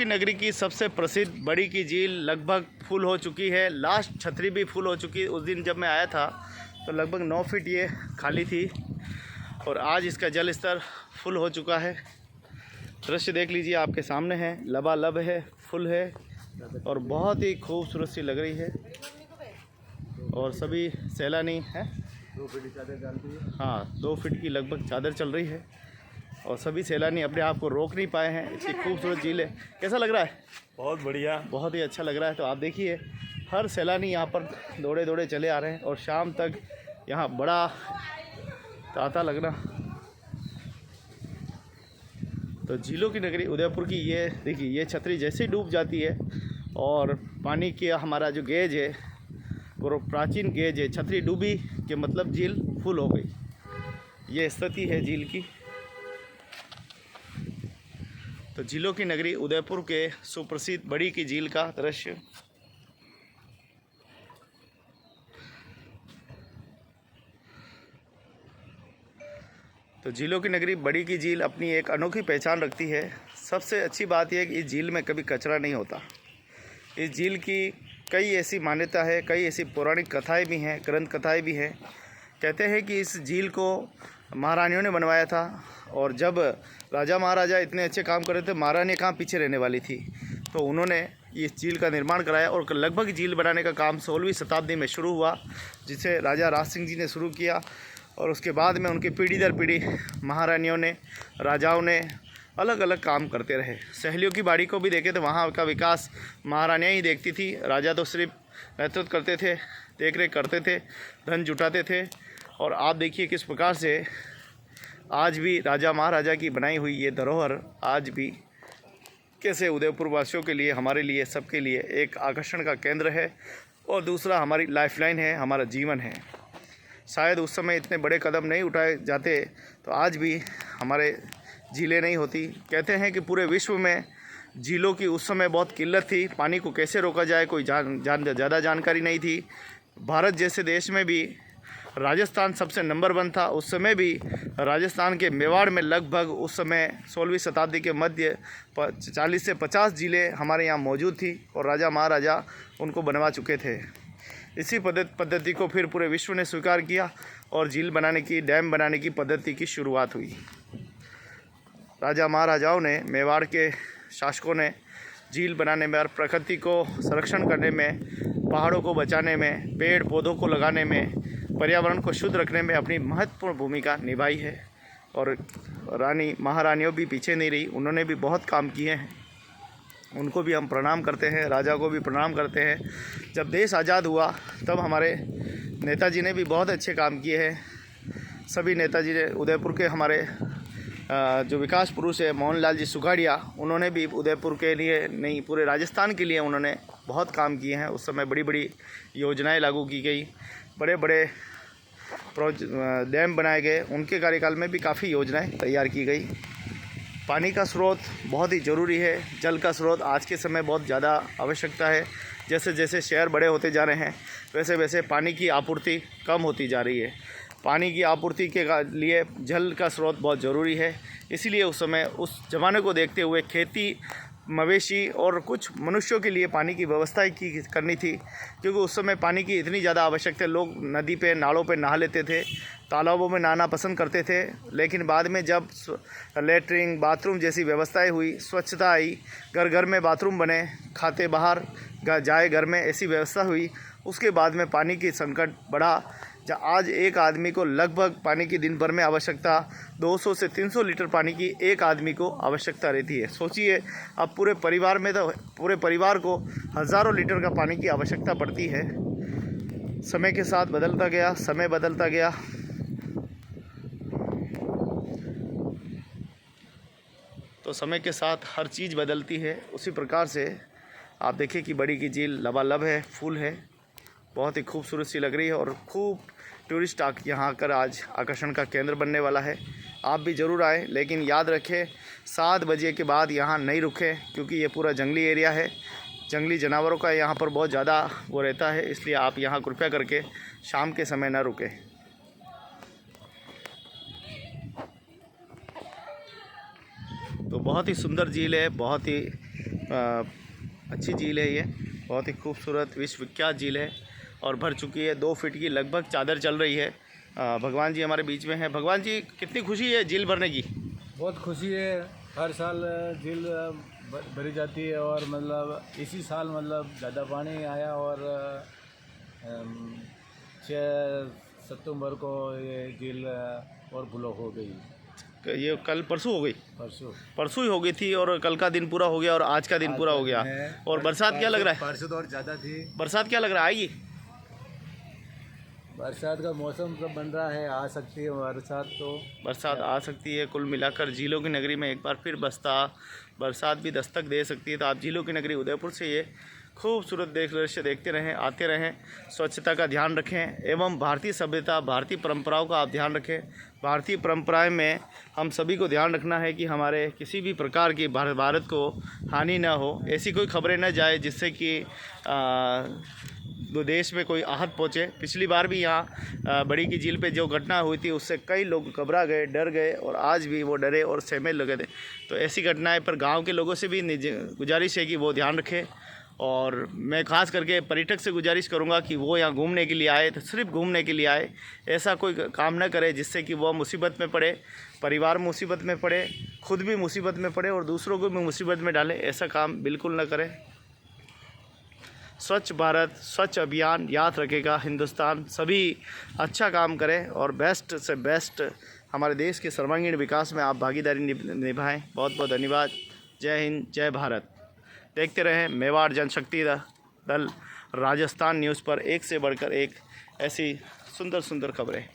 की नगरी की सबसे प्रसिद्ध बड़ी की झील लगभग फुल हो चुकी है। लास्ट छतरी भी फुल हो चुकी है। उस दिन जब मैं आया था तो लगभग 9 फीट ये खाली थी और आज इसका जल स्तर फुल हो चुका है। दृश्य देख लीजिए, आपके सामने है, लबालब है, फुल है और बहुत ही खूबसूरत सी लग रही है। और सभी सैलानी हैं, 2 फीट की चादर डालती है। हाँ, 2 फीट की लगभग चादर चल रही है और सभी सैलानी अपने आप को रोक नहीं पाए हैं। इतनी खूबसूरत झील है। कैसा लग रहा है? बहुत बढ़िया, बहुत ही अच्छा लग रहा है। तो आप देखिए, हर सैलानी यहाँ पर दौड़े दौड़े चले आ रहे हैं और शाम तक यहाँ बड़ा तांता लगना। तो झीलों की नगरी उदयपुर की ये देखिए, ये छतरी जैसे डूब जाती है और पानी की हमारा जो गेज है वो प्राचीन गेज है। छतरी डूबी कि मतलब झील फुल हो गई। ये स्थिति है झील की। तो झीलों की नगरी उदयपुर के सुप्रसिद्ध बड़ी की झील का दृश्य। तो झीलों की नगरी बड़ी की झील अपनी एक अनोखी पहचान रखती है। सबसे अच्छी बात यह है कि इस झील में कभी कचरा नहीं होता। इस झील की कई ऐसी मान्यता है, कई ऐसी पौराणिक कथाएं भी हैं, ग्रंथ कथाएं भी हैं। कहते हैं कि इस झील को महारानियों ने बनवाया था और जब राजा महाराजा इतने अच्छे काम कर रहे थे, महारानी कहाँ पीछे रहने वाली थी, तो उन्होंने इस झील का निर्माण कराया। और लगभग झील बनाने का काम 16वीं शताब्दी में शुरू हुआ, जिसे राजा राज सिंह जी ने शुरू किया। और उसके बाद में उनकी पीढ़ी दर पीढ़ी महारानियों ने, राजाओं ने अलग अलग काम करते रहे। सहेलियों की बाड़ी को भी देखें तो वहाँ का विकास महारानियाँ ही देखती थी। राजा तो सिर्फ नेतृत्व करते थे, देख रेख करते थे, धन जुटाते थे। और आप देखिए किस प्रकार से आज भी राजा महाराजा की बनाई हुई ये धरोहर आज भी कैसे उदयपुर वासियों के लिए, हमारे लिए, सबके लिए एक आकर्षण का केंद्र है और दूसरा हमारी लाइफलाइन है, हमारा जीवन है। शायद उस समय इतने बड़े कदम नहीं उठाए जाते तो आज भी हमारे झीलें नहीं होती। कहते हैं कि पूरे विश्व में झीलों की उस समय बहुत किल्लत थी। पानी को कैसे रोका जाए कोई ज़्यादा जानकारी नहीं थी। भारत जैसे देश में भी राजस्थान सबसे नंबर 1 था। उस समय भी राजस्थान के मेवाड़ में लगभग उस समय 16वीं शताब्दी के मध्य 40 से 50 झीलें हमारे यहाँ मौजूद थी और राजा महाराजा उनको बनवा चुके थे। इसी पद्धति को फिर पूरे विश्व ने स्वीकार किया और झील बनाने की, डैम बनाने की पद्धति की शुरुआत हुई। राजा महाराजाओं ने, मेवाड़ के शासकों ने झील बनाने में और प्रकृति को संरक्षण करने में, पहाड़ों को बचाने में, पेड़ पौधों को लगाने में, पर्यावरण को शुद्ध रखने में अपनी महत्वपूर्ण भूमिका निभाई है। और रानी महारानियों भी पीछे नहीं रही, उन्होंने भी बहुत काम किए हैं। उनको भी हम प्रणाम करते हैं, राजा को भी प्रणाम करते हैं। जब देश आज़ाद हुआ तब हमारे नेताजी ने भी बहुत अच्छे काम किए हैं। सभी नेताजी ने, उदयपुर के हमारे जो विकास पुरुष है मोहनलाल जी सुखाड़िया, उन्होंने भी उदयपुर के लिए नहीं, पूरे राजस्थान के लिए उन्होंने बहुत काम किए हैं। उस समय बड़ी बड़ी योजनाएं लागू की गई, बड़े बड़े डैम बनाए गए। उनके कार्यकाल में भी काफ़ी योजनाएं तैयार की गई। पानी का स्रोत बहुत ही ज़रूरी है। जल का स्रोत आज के समय बहुत ज़्यादा आवश्यकता है। जैसे जैसे शहर बड़े होते जा रहे हैं वैसे वैसे पानी की आपूर्ति कम होती जा रही है। पानी की आपूर्ति के लिए जल का स्रोत बहुत ज़रूरी है। इसीलिए उस समय, उस ज़माने को देखते हुए खेती, मवेशी और कुछ मनुष्यों के लिए पानी की व्यवस्था करनी थी, क्योंकि उस समय पानी की इतनी ज़्यादा आवश्यकता। लोग नदी पे, नालों पे नहा लेते थे, तालाबों में नहाना पसंद करते थे। लेकिन बाद में जब लेटरिन, बाथरूम जैसी व्यवस्थाएं हुई, स्वच्छता आई, घर घर में बाथरूम बने, खाते बाहर जाए घर में, ऐसी व्यवस्था हुई, उसके बाद में पानी की संकट बढ़ा। आज एक आदमी को लगभग पानी की दिन भर में आवश्यकता 200 से 300 लीटर पानी की एक आदमी को आवश्यकता रहती है। सोचिए, अब पूरे परिवार में तो पूरे परिवार को हज़ारों लीटर का पानी की आवश्यकता पड़ती है। समय के साथ बदलता गया, समय बदलता गया। तो समय के साथ हर चीज़ बदलती है। उसी प्रकार से आप देखिए कि बड़ी की झील लबालब है, फूल है, बहुत ही खूबसूरत सी लग रही है और खूब टूरिस्ट यहाँ आकर आज आकर्षण का केंद्र बनने वाला है। आप भी ज़रूर आएँ, लेकिन याद रखें 7 बजे के बाद यहाँ नहीं रुकें, क्योंकि ये पूरा जंगली एरिया है। जंगली जानवरों का यहाँ पर बहुत ज़्यादा वो रहता है, इसलिए आप यहाँ कृपया करके शाम के समय न रुकें। तो बहुत ही सुंदर झील है, बहुत ही अच्छी झील है ये, बहुत ही खूबसूरत विश्वविख्यात झील है और भर चुकी है। 2 फीट की लगभग चादर चल रही है। भगवान जी हमारे बीच में हैं। भगवान जी, कितनी खुशी है झील भरने की? बहुत खुशी है। हर साल झील भरी जाती है और मतलब इसी साल मतलब ज़्यादा पानी आया और 6 सितंबर को ये झील और ब्लॉक हो गई। ये कल परसों हो गई? परसों ही हो गई थी और कल का दिन पूरा हो गया और आज का दिन पूरा हो गया। और बरसात क्या लग रहा है? परसों तो और ज़्यादा थी। बरसात क्या लग रहा है, आएगी? बरसात का मौसम सब बन रहा है, आ सकती है बरसात आ सकती है। कुल मिलाकर झीलों की नगरी में एक बार फिर बरसात भी दस्तक दे सकती है। तो आप झीलों की नगरी उदयपुर से ये खूबसूरत दृश्य देखते रहें, आते रहें। स्वच्छता का ध्यान रखें एवं भारतीय सभ्यता, भारतीय परंपराओं का आप ध्यान रखें। भारतीय परंपराएं में हम सभी को ध्यान रखना है कि हमारे किसी भी प्रकार की भारत को हानि ना हो, ऐसी कोई खबरें न जाए जिससे कि देश में कोई आहत पहुँचे। पिछली बार भी यहाँ बड़ी की झील पे जो घटना हुई थी उससे कई लोग घबरा गए, डर गए और आज भी वो डरे और सहमे लगे थे। तो ऐसी घटनाएं पर गांव के लोगों से भी गुजारिश है कि वो ध्यान रखें। और मैं ख़ास करके पर्यटक से गुजारिश करूंगा कि वो यहाँ घूमने के लिए आए तो सिर्फ घूमने के लिए आए, ऐसा कोई काम न करे जिससे कि वो मुसीबत में पड़े, परिवार मुसीबत में पड़े, खुद भी मुसीबत में पड़े और दूसरों को भी मुसीबत में डाले। ऐसा काम बिल्कुल न करें। स्वच्छ भारत, स्वच्छ अभियान याद रखेगा हिंदुस्तान। सभी अच्छा काम करें और बेस्ट से बेस्ट हमारे देश के सर्वांगीण विकास में आप भागीदारी निभाएं। बहुत बहुत धन्यवाद। जय हिंद, जय भारत। देखते रहें मेवाड़ जनशक्ति दल राजस्थान न्यूज़ पर एक से बढ़कर एक ऐसी सुंदर सुंदर खबरें।